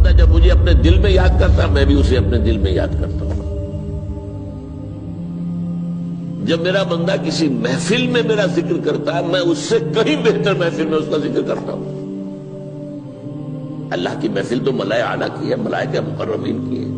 بندہ جب مجھے اپنے دل میں یاد کرتا ہے میں بھی اسے اپنے دل میں یاد کرتا ہوں. جب میرا بندہ کسی محفل میں میرا ذکر کرتا ہے میں اس سے کہیں بہتر محفل میں اس کا ذکر کرتا ہوں. اللہ کی محفل تو ملائے اعلیٰ کی ہے، ملائکہ مقربین کی ہے.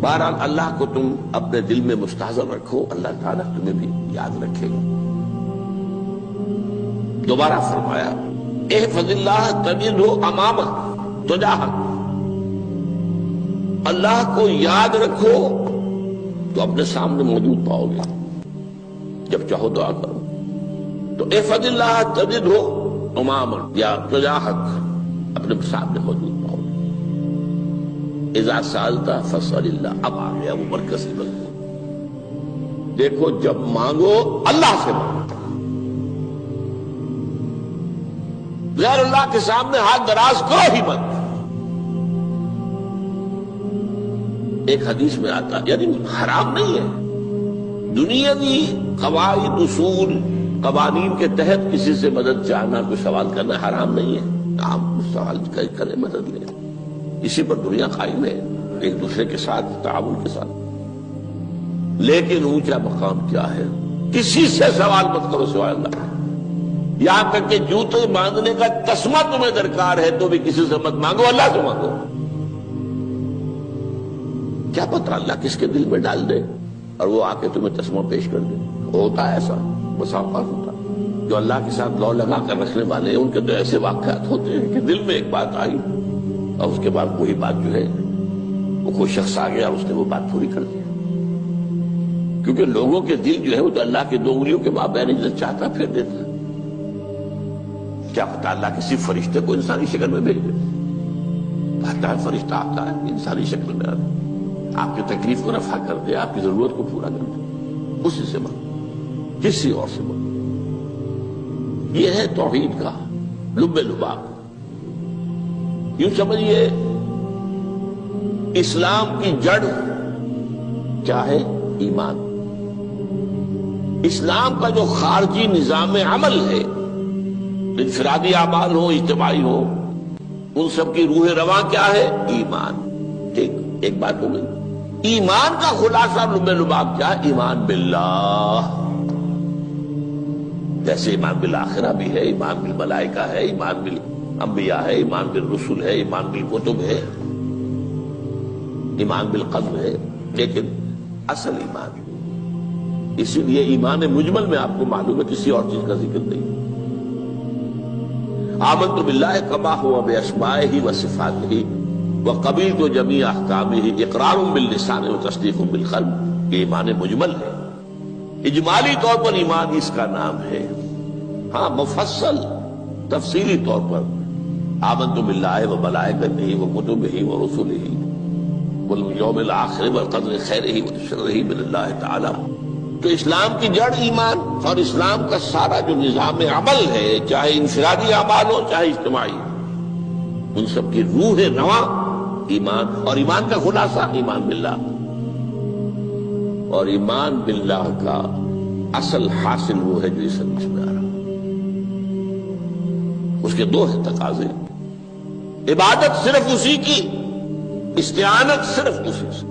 بہرحال اللہ کو تم اپنے دل میں مستحضر رکھو، اللہ تعالیٰ تمہیں بھی یاد رکھے گا. دوبارہ فرمایا احفظ اللہ تجدہ امامک تجاہک، اللہ کو یاد رکھو تو اپنے سامنے موجود پاؤ گے. جب چاہو دعا کرو تو احفظ اللہ تجدہ امامک یا تجاہک، اپنے سامنے موجود پاؤ گے. اذا سألت فاسأل اللہ، اب آ گیا وہ مرکزی مضمون. دیکھو جب مانگو اللہ سے مانگو، غیر اللہ کے سامنے ہاتھ دراز کرو ہی مت. ایک حدیث میں آتا یعنی حرام نہیں ہے، دنیاوی قواعد اصول قوانین کے تحت کسی سے مدد چاہنا، کوئی سوال کرنا حرام نہیں ہے. آپ سوال کریں، مدد لیں، اسی پر دنیا قائم ہے، ایک دوسرے کے ساتھ تعاون کے ساتھ. لیکن اونچا مقام کیا ہے؟ کسی سے سوال مت کرو سوائے اللہ. یہاں تک کہ جوتے باندھنے کا تسمہ تمہیں درکار ہے تو بھی کسی سے مت مانگو، اللہ سے مانگو. کیا پتہ اللہ کس کے دل میں ڈال دے اور وہ آ کے تمہیں تسمہ پیش کر دے. ہوتا ہے ایسا، بس اوقات ہوتا ہے. جو اللہ کے ساتھ لو لگا کر رکھنے والے ہیں ان کے تو ایسے واقعات ہوتے ہیں کہ دل میں ایک بات آئی اور اس کے بعد وہی بات جو ہے وہ کوئی شخص آ گیا اور اس نے وہ بات پوری کر دی. کیونکہ لوگوں کے دل جو ہے وہ تو اللہ کے دو انگلیوں کے مابین جو چاہتا پھر دیتا ہے. کیا پتہ اللہ کسی فرشتے کو انسانی شکل میں بھیج دے. آتا ہے فرشتہ، آتا ہے انسانی شکل میں آتا ہے، آپ کی تکلیف کو رفع کر دے، آپ کی ضرورت کو پورا کر دے. اسی سے مانگو، کسی اور سے مانگو. یہ ہے توحید کا لب لباب. یوں سمجھیے اسلام کی جڑ کیا ہے؟ ایمان. اسلام کا جو خارجی نظام عمل ہے، انفرادی اعمال ہو اجتماعی ہو، ان سب کی روح رواں کیا ہے؟ ایمان. ٹھیک، ایک بات ہو گئی. ایمان کا خلاصہ لب لباب کیا ہے؟ ایمان باللہ. جیسے ایمان بالآخرہ بھی ہے، ایمان بالملائکہ ہے، ایمان بالانبیاء ہے، ایمان بالرسل ہے، ایمان بالکتب ہے، ایمان بالقدر ہے. لیکن اصل ایمان، اسی لیے ایمان مجمل میں آپ کو معلوم ہے کسی اور چیز کا ذکر نہیں. آمنت باللہ کما ہوا باسمائہ وصفاتہ وقبلت جمیع احکامہ اقرار باللسان وتصدیق بالقلب. یہ ایمان مجمل ہے. اجمالی طور پر ایمان اس کا نام ہے. ہاں مفصل تفصیلی طور پر آمنت باللہ وملائکتہ وکتبہ ورسلہ والیوم الآخر والقدر خیرہ وشرہ من اللہ تعالی. تو اسلام کی جڑ ایمان، اور اسلام کا سارا جو نظام عمل ہے، چاہے انفرادی اعمال ہو چاہے اجتماعی، ان سب کی روح رواں ایمان. اور ایمان کا خلاصہ ایمان باللہ. اور ایمان باللہ کا اصل حاصل وہ ہے جو اس حدیث میں آ رہا. اس کے دو ہیں تقاضے. عبادت صرف اسی کی، استعانت صرف اسی سے.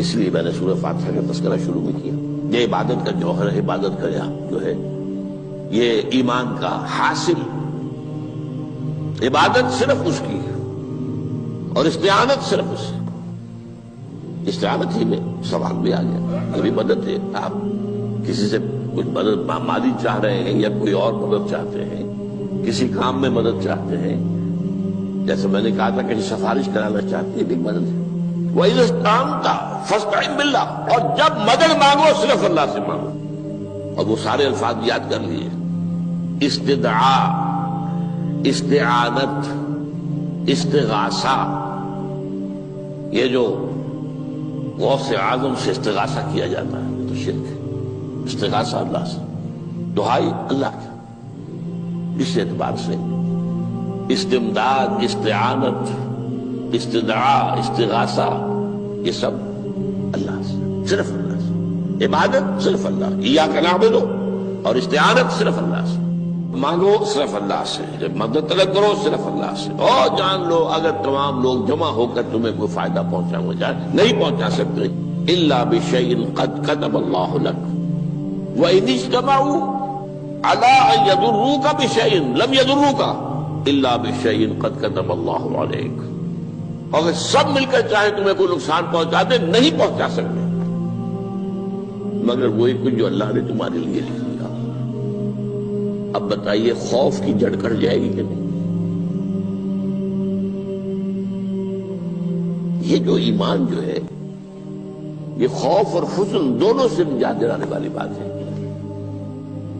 اس لیے میں نے سورہ فاتحہ کا تذکرہ شروع میں کیا. یہ عبادت کا جوہر ہے. عبادت کا جو ہے یہ ایمان کا حاصل. عبادت صرف اس کی ہے اور استعانت صرف اس سے. استعانت ہی میں سوال بھی آ گیا. یہ بھی مدد ہے. آپ کسی سے کچھ مدد مالی چاہ رہے ہیں یا کوئی اور مدد چاہتے ہیں، کسی کام میں مدد چاہتے ہیں، جیسے میں نے کہا تھا کہ سفارش کرانا چاہتے ہیں، بھی مدد ہے. وَإِذَا اسْتَعَنْتَ فَاسْتَعِنْ بِاللَّهِ. اور جب مدد مانگو صرف اللہ سے مانگو. اور وہ سارے الفاظ یاد کر لیے. استدعاء، استعانت، استغاثہ. یہ جو غوث اعظم سے استغاثہ کیا جاتا ہے تو شرک ہے. استغاثہ اللہ سے، دعائی اللہ کی. اس اعتبار سے استمداد، استعانت، استدعاء، استغاثہ، یہ سب اللہ سے، صرف اللہ سے. عبادت صرف اللہ، ایاک نعبد، اور استعانت صرف اللہ سے. مانگو صرف اللہ سے، جب مدد طلب کرو صرف اللہ سے، اور جان لو اگر تمام لوگ جمع ہو کر تمہیں کوئی فائدہ پہنچاؤ جائے نہیں پہنچا سکتے، الا بشیء قد کتب اللہ لک وان اجتمعوا علی ان یضروک بشیء لم یضروک الا بشیء قد کتب اللہ علیک، اگر سب مل کر چاہے تمہیں کوئی نقصان پہنچا دے نہیں پہنچا سکتے مگر وہی کچھ جو اللہ نے تمہارے لیے لکھ دیا۔ اب بتائیے خوف کی جڑ کٹ جائے گی کہ نہیں؟ یہ جو ایمان جو ہے یہ خوف اور حزن دونوں سے نجات دلانے والی بات ہے۔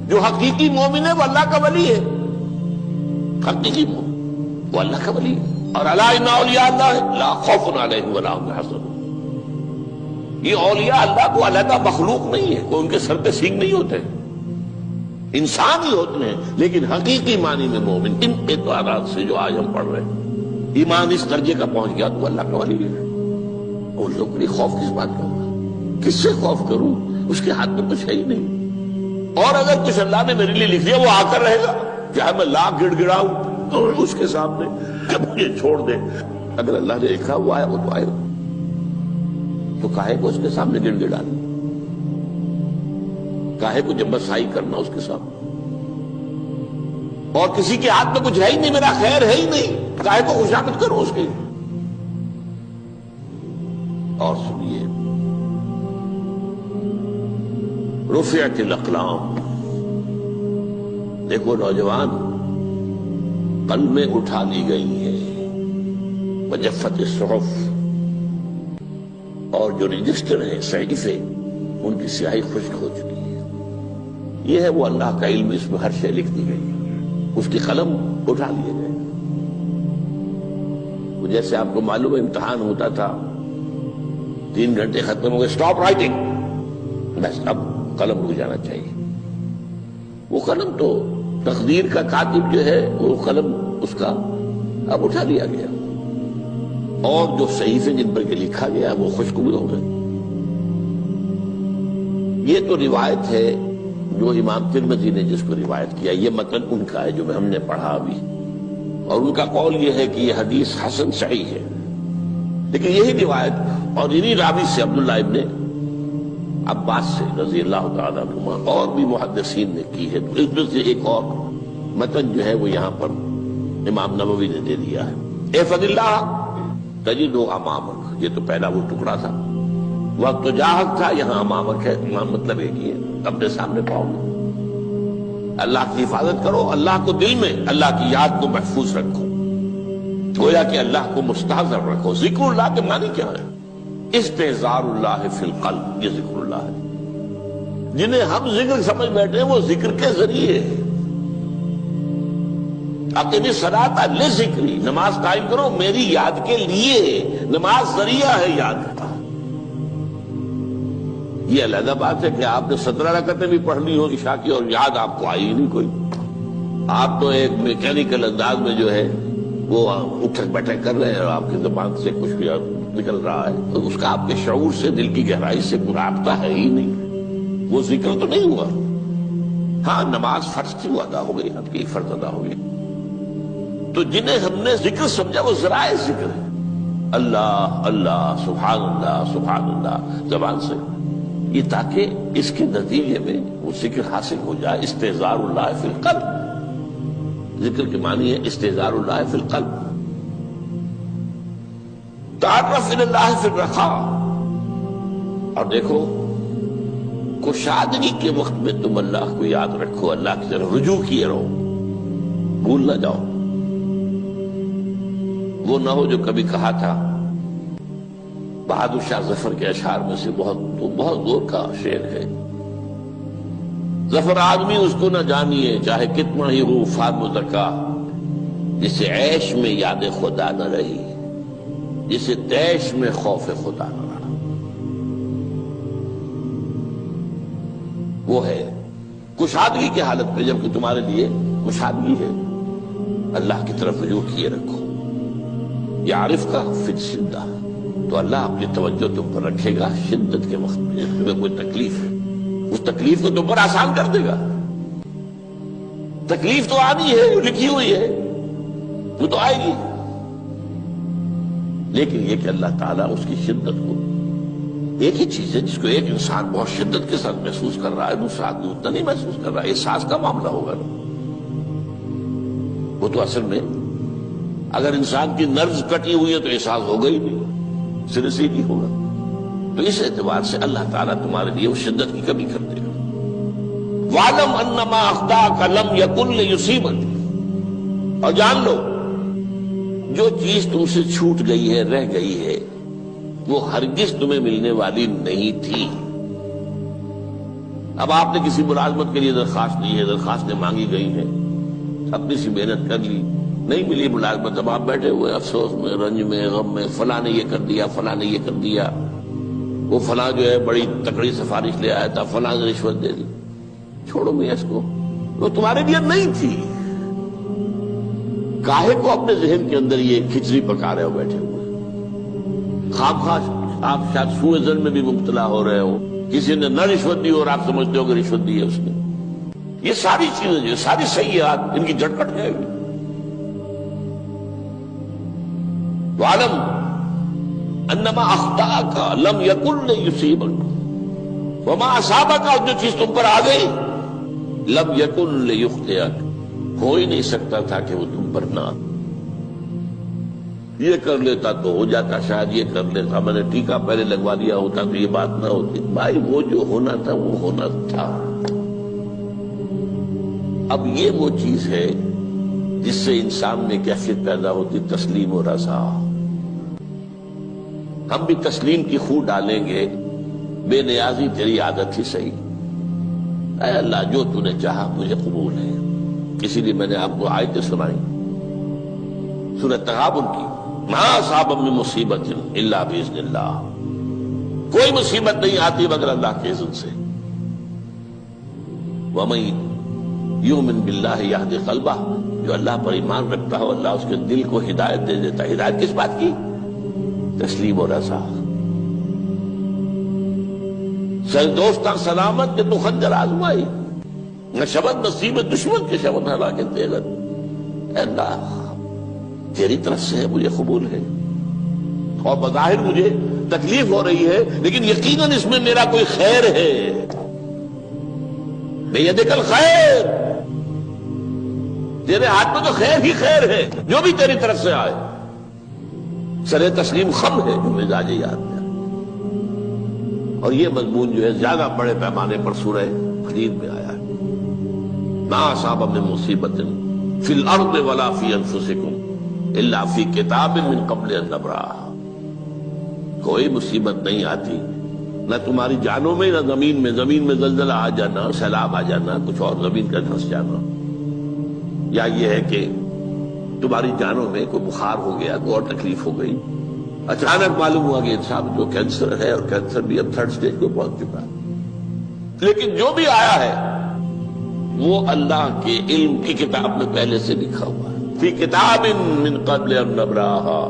جو حقیقی مومن ہے وہ اللہ کا ولی ہے، حقیقی مومن وہ اللہ کا ولی ہے، اور الا ان اولیاء اللہ لا خوف علیہم ولا هم يحزنون۔ یہ اولیاء اللہ کو علیحدہ مخلوق نہیں ہے، کوئی ان کے سر پہ سینگ نہیں ہوتے، انسان ہی ہوتے ہیں، لیکن حقیقی معنی میں مومن ان اعتبارات سے جو آج ہم پڑھ رہے ہیں ایمان اس درجے کا پہنچ گیا تو اللہ کا ولی ہے۔ اور لوگ کے لیے خوف کس بات کا ہوگا؟ کس سے خوف کروں؟ اس کے ہاتھ میں کچھ ہے ہی نہیں، اور اگر کچھ اللہ نے میرے لیے لکھ دیا وہ آ کر رہے گا، چاہے میں لاکھ گڑ گڑاؤں اور اس کے سامنے کہ مجھے چھوڑ دے، اگر اللہ نے لکھا وہ آیا وہ تو آئے گا، تو کاہے کو اس کے سامنے گڑ گڑانا، کاہے کو جبرسائی کرنا اس کے سامنے، اور کسی کے ہاتھ میں کچھ ہے ہی نہیں، میرا خیر ہے ہی نہیں، کاہے کو خوشامد کرو اس کی۔ اور سنیے، رفعت الاقلام، دیکھو نوجوان، قلمیں اٹھا لی گئی ہیں، وجفت الصحف، اور جو رجسٹر ہیں صحیفے ان کی سیاہی خشک ہو چکی ہے۔ یہ ہے وہ اللہ کا علم، اس میں ہر شے لکھ دی گئی، اس کی قلم اٹھا لیے گئے۔ جیسے آپ کو معلوم ہے امتحان ہوتا تھا، 3 گھنٹے ختم ہو گئے، اسٹاپ رائٹنگ، بس اب قلم رک جانا چاہیے۔ وہ قلم تو تقدیر کا کاتب جو ہے وہ قلم اس کا اب اٹھا لیا گیا، اور جو صحیفے جن پر کے لکھا گیا وہ خشک ہو گئے۔ یہ تو روایت ہے جو امام ترمذی نے جس کو روایت کیا، یہ متن ان کا ہے جو ہم نے پڑھا ابھی، اور ان کا قول یہ ہے کہ یہ حدیث حسن صحیح ہے، لیکن یہی روایت اور انہی راوی سے عبداللہ ابن عباس سے رضی اللہ تعالیٰ عنہما اور بھی محدثین نے کی ہے، تو اس میں سے ایک اور متن جو ہے وہ یہاں پر امام نووی نے دے دیا ہے۔ احفظ اللہ تجدہ امامک، یہ تو پہلا وہ ٹکڑا تھا، وقت تو جاہک تھا، یہاں امامک ہے، امام مطلب ایک ہی ہے، اپنے سامنے پاؤ گے۔ اللہ کی حفاظت کرو، اللہ کو دل میں، اللہ کی یاد کو محفوظ رکھو، گویا کہ اللہ کو مستحضر رکھو۔ ذکر اللہ کے معنی کیا ہے؟ استحضار اللہ فی القلب، یہ ذکر اللہ ہے۔ جنہیں ہم ذکر سمجھ بیٹھے ہیں وہ ذکر کے ذریعے اقیم الصلاۃ لذکری، نماز قائم کرو میری یاد کے لیے، نماز ذریعہ ہے یاد کا۔ یہ علیحدہ بات ہے کہ آپ نے 17 رکعتیں بھی پڑھ لی ہو عشاء کی اور یاد آپ کو آئی ہی نہیں کوئی، آپ تو ایک میکینیکل انداز میں جو ہے وہ اٹھک بیٹھک کر رہے ہیں اور آپ کی زبان سے کچھ بھی نکل رہا ہے، تو اس کا آپ کے شعور سے، دل کی گہرائی سے کوئی رابطہ ہے ہی نہیں، وہ ذکر تو نہیں ہوا۔ ہاں نماز فرض تھی وہ ادا ہو گئی، آپ کی فرض ادا ہو گئی۔ تو جنہیں ہم نے ذکر سمجھا وہ ذرائع ذکر ہے، اللہ اللہ سبحان اللہ زبان سے، یہ تاکہ اس کے نتیجے میں وہ ذکر حاصل ہو جائے۔ استحضار اللہ فی القلب، ذکر کے معنی ہے استحضار اللہ فی القلب۔ تعرف الی اللہ فی الرخاء، اور دیکھو کشادگی کے وقت میں تم اللہ کو یاد رکھو، اللہ کی طرف رجوع کیے رہو، بھول نہ جاؤ۔ وہ نہ ہو جو کبھی کہا تھا، بہادر شاہ ظفر کے اشعار میں سے بہت زور کا شعر ہے، ظفر آدمی اس کو نہ جانیے چاہے کتنا ہی ہو فاد مزکا، جسے عیش میں یاد خدا نہ رہی، جسے تیش میں خوف خدا نہ رہا۔ وہ ہے کشادگی کی حالت میں، جبکہ تمہارے لیے کشادگی ہے، اللہ کی طرف رجوع کیے رکھو۔ یعرف کا فی الشدہ، تو اللہ اپنی توجہ تم پر رکھے گا شدت کے وقت میں، جب تمہیں کوئی تکلیف ہے اس تکلیف کو تم پر آسان کر دے گا۔ تکلیف تو آنی ہے، جو لکھی ہوئی ہے وہ تو آئے گی، لیکن یہ کہ اللہ تعالیٰ اس کی شدت کو، ایک ہی چیز ہے جس کو ایک انسان بہت شدت کے ساتھ محسوس کر رہا ہے، دوسرا آدمی اتنا نہیں محسوس کر رہا ہے، احساس کا معاملہ ہوگا نا۔ وہ تو اصل میں اگر انسان کی نرز کٹی ہوئی ہے تو احساس ہوگا ہی نہیں، سرے سے ہی نہیں ہوگا۔ تو اس اعتبار سے اللہ تعالیٰ تمہارے لیے اس شدت کی کمی کر دے گا۔ وَاعْلَمْ أَنَّمَا أَخْطَأَكَ لَمْ يَكُنْ لِيُصِيبَكَ، اور جان لو جو چیز تم سے چھوٹ گئی ہے، رہ گئی ہے، وہ ہرگز تمہیں ملنے والی نہیں تھی۔ اب آپ نے کسی ملازمت کے لیے درخواست دی ہے، درخواستیں مانگی گئی ہیں، اپنی سی محنت کر لی، نہیں ملی ملازمت، اب آپ بیٹھے ہوئے افسوس میں، رنج میں، غم میں، فلاں نے یہ کر دیا، فلاں نے یہ کر دیا، وہ فلاں جو ہے بڑی تکڑی سفارش لے آیا تھا، فلاں نے رشوت دے دی۔ چھوڑو میاں اس کو، وہ تمہارے لیے نہیں تھی۔ کاہے کو اپنے ذہن کے اندر یہ کھچڑی پکا رہے ہو بیٹھے ہوئے؟ خواہ آپ شاید سوء ظن میں بھی مبتلا ہو رہے ہو، کسی نے نہ رشوت دی اور آپ سمجھتے ہو کہ رشوت دی ہے اس نے۔ یہ ساری چیزیں جو ساری سیئات، ان کی جھٹپٹ ہے۔ وَاعْلَمْ أَنَّمَا أَخْطَأَكَ لَمْ يَكُنْ لِيُصِيبَكَ وَمَا أَصَابَكَ، اور جو چیز تم پر آ گئی، لَمْ يَكُنْ لِيُخْطِئَكَ، ہو ہی نہیں سکتا تھا کہ وہ تم پر نہ۔ یہ کر لیتا تو ہو جاتا، شاید یہ کر لیتا، میں نے ٹیکا پہلے لگوا دیا ہوتا تو یہ بات نہ ہوتی۔ بھائی وہ جو ہونا تھا وہ ہونا تھا۔ اب یہ وہ چیز ہے جس سے انسان میں کیفیت پیدا ہوتی، تسلیم و رضا۔ ہم بھی تسلیم کی خو ڈالیں گے، بے نیازی تیری عادت ہی صحیح، اے اللہ جو تو نے چاہا مجھے قبول ہے۔ اسی لیے میں نے آپ کو آیتیں سنائی سورۃ تغابن کی، ما اصاب من مصیبت الا باذن اللہ، کوئی مصیبت نہیں آتی مگر اللہ کے اذن سے۔ وَمَن یؤمن باللہ یہد قلبہ، جو اللہ پر ایمان رکھتا ہو اللہ اس کے دل کو ہدایت دے دیتا ہے۔ ہدایت کس بات کی؟ تسلیم و رضا۔ سر دوستاں سلامت کے تو خنجر آزمائی، نہ شبد نصیب دشمن کے شبد ہلاکت تیغت۔ اے اللہ تیری طرف سے ہے، مجھے قبول ہے، اور بظاہر مجھے تکلیف ہو رہی ہے لیکن یقیناً اس میں میرا کوئی خیر ہے۔ بیدک الخیر، تیرے ہاتھ میں تو خیر ہی خیر ہے، جو بھی تیری طرف سے آئے۔ سر تسلیم خم ہے جو مزاج یاد میں، اور یہ مضمون جو ہے زیادہ بڑے پیمانے پر سورہ حدید میں آیا ہے۔ ما اصاب من مصیبت فی الارض ولا فی انفسکم الا فی کتاب من قبل ان نبرأھا، کوئی مصیبت نہیں آتی نہ تمہاری جانوں میں نہ زمین میں، زمین میں زلزلہ آ جانا، سیلاب آ جانا، کچھ اور زمین کا دھنس جانا، یا یہ ہے کہ تمہاری جانوں میں کوئی بخار ہو گیا، کوئی اور تکلیف ہو گئی، اچانک معلوم ہوا کہ انسان جو کینسر ہے، اور کینسر بھی اب 3rd stage کو پہنچ چکا ہے، لیکن جو بھی آیا ہے وہ اللہ کے علم کی کتاب میں پہلے سے لکھا ہوا ہے۔ فی کتاب من قبل ان نبرأھا،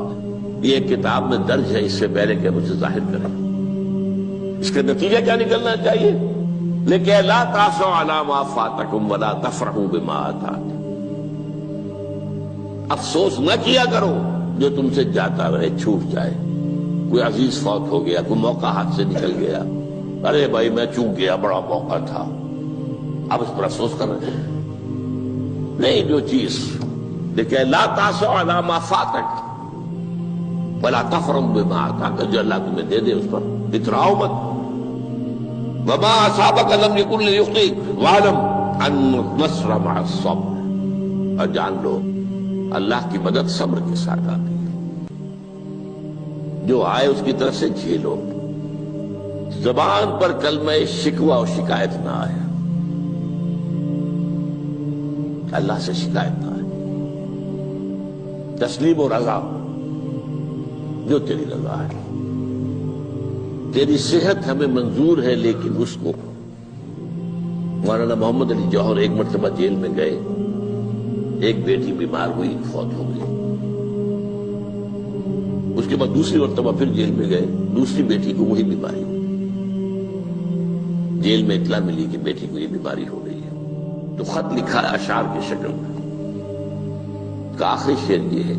یہ کتاب میں درج ہے اس سے پہلے کہ مجھے ظاہر کریں۔ اس کا نتیجہ کیا نکلنا چاہیے؟ لیکن لا تأسوا علی ما فاتکم ولا تفرحوا بما آتاکم، افسوس نہ کیا کرو جو تم سے جاتا رہے، چھوٹ جائے، کوئی عزیز فوت ہو گیا، کوئی موقع ہاتھ سے نکل گیا، ارے بھائی میں چوک گیا، بڑا موقع تھا، اب اس پر افسوس کر رہے ہیں۔ نہیں، جو چیز لیکن لا تأسوا علی ما فاتک ولا تفرحوا بما آتاک، جو اللہ تمہیں دے دے اس پر اتراؤ مت۔ وما اصابک لم یکن لیخطئک واعلم ان النصر مع الصبر، اور جان لو اللہ کی مدد صبر کے ساتھ آتی ہے، جو آئے اس کی طرف سے جھیلو، زبان پر کلمہ شکوہ اور شکایت نہ آئے، اللہ سے شکایت نہ آئے، تسلیم و رضا، جو تیری رضا ہے۔ تیری صحت ہمیں منظور ہے، لیکن اس کو، مولانا محمد علی جوہر ایک مرتبہ جیل میں گئے، ایک بیٹی بیمار ہوئی، فوت ہو گئی، اس کے بعد دوسری مرتبہ پھر جیل میں گئے، دوسری بیٹی کو وہی بیماری ہوئی، جیل میں اطلاع ملی کہ بیٹی کو یہ بیماری ہو گئی ہے، تو خط لکھا ہے اشعار کی شکل میں. کا آخری شعر یہ ہے: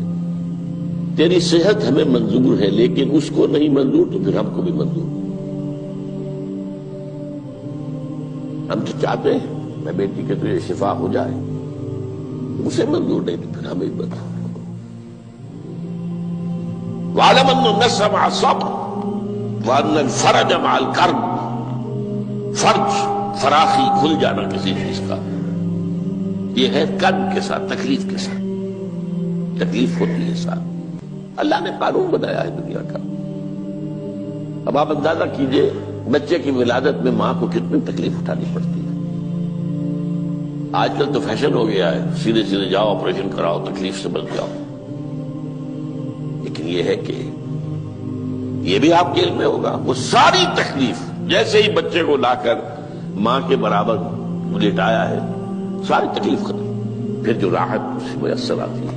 تیری صحت ہمیں منظور ہے لیکن اس کو نہیں منظور تو پھر ہم کو بھی منظور. ہم تو چاہتے ہیں میں بیٹی کے تجھے شفا ہو جائے، اسے منظور نہیں تو پھر ہمیں بھی منظور. وَاعْلَمْ أَنَّ النَّصْرَ مَعَ الصَّبْرِ وَأَنَّ الْفَرَجَ مَعَ الْكَرْبِ. فرج، فراخی، کھل جانا کسی چیز کا، یہ ہے کرب کے ساتھ، تکلیف کے ساتھ. تکلیف ہوتی ہے ساتھ. اللہ نے قانون بنایا ہے دنیا کا. اب آپ اندازہ کیجئے بچے کی ولادت میں ماں کو کتنی تکلیف اٹھانی پڑتی ہے. آج کل تو فیشن ہو گیا ہے، سیدھے سیدھے جاؤ آپریشن کراؤ تکلیف سے بچ جاؤ. لیکن یہ ہے کہ یہ بھی آپ کے علم میں ہوگا، وہ ساری تکلیف جیسے ہی بچے کو لا کر ماں کے برابر لٹایا ہے ساری تکلیف ختم. پھر جو راحت اس سے میسر آتی ہے.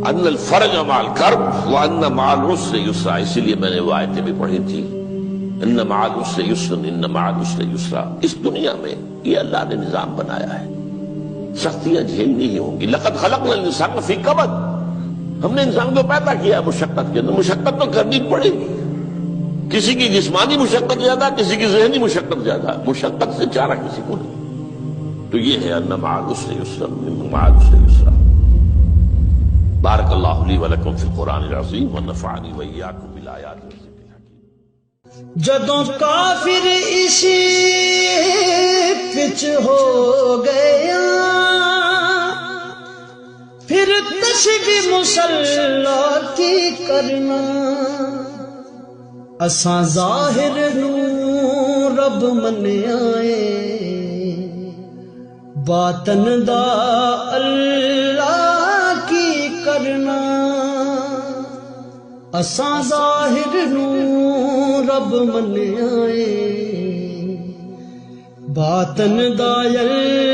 ان الفرج مع الکرب وان مع العسر یسرا. اسی لیے میں نے وہ آیتیں بھی پڑھی تھی، ان مع العسر یسرا ان مع العسر یسرا. اس دنیا میں یہ اللہ نے نظام بنایا ہے، سختیاں جھیلنی ہی ہوں گی. لقد خلقنا الانسان فی کبد. ہم نے انسان کو پیدا کیا مشقت کے اندر. مشقت تو کرنی پڑے گی. کسی کی جسمانی مشقت زیادہ، کسی کی ذہنی مشقت زیادہ. مشقت سے چارہ کسی کو نہیں. تو یہ ہے ان مع العسر یسرا ان مع العسر یسرا. بارک اللہ لی ولکم فی القرآن العظیم ونفعنی وإیاکم بالآیات والذکر الحکیم. جدوں کافر اسی پچ ہو گیا، پھر تسبیح مصلی کی کرنا. اساں ظاہر نوں رب منیائے، باطن دا اللہ کی کرنا. اساں ظاہر نوں رب منیائے، باطن دا اللہ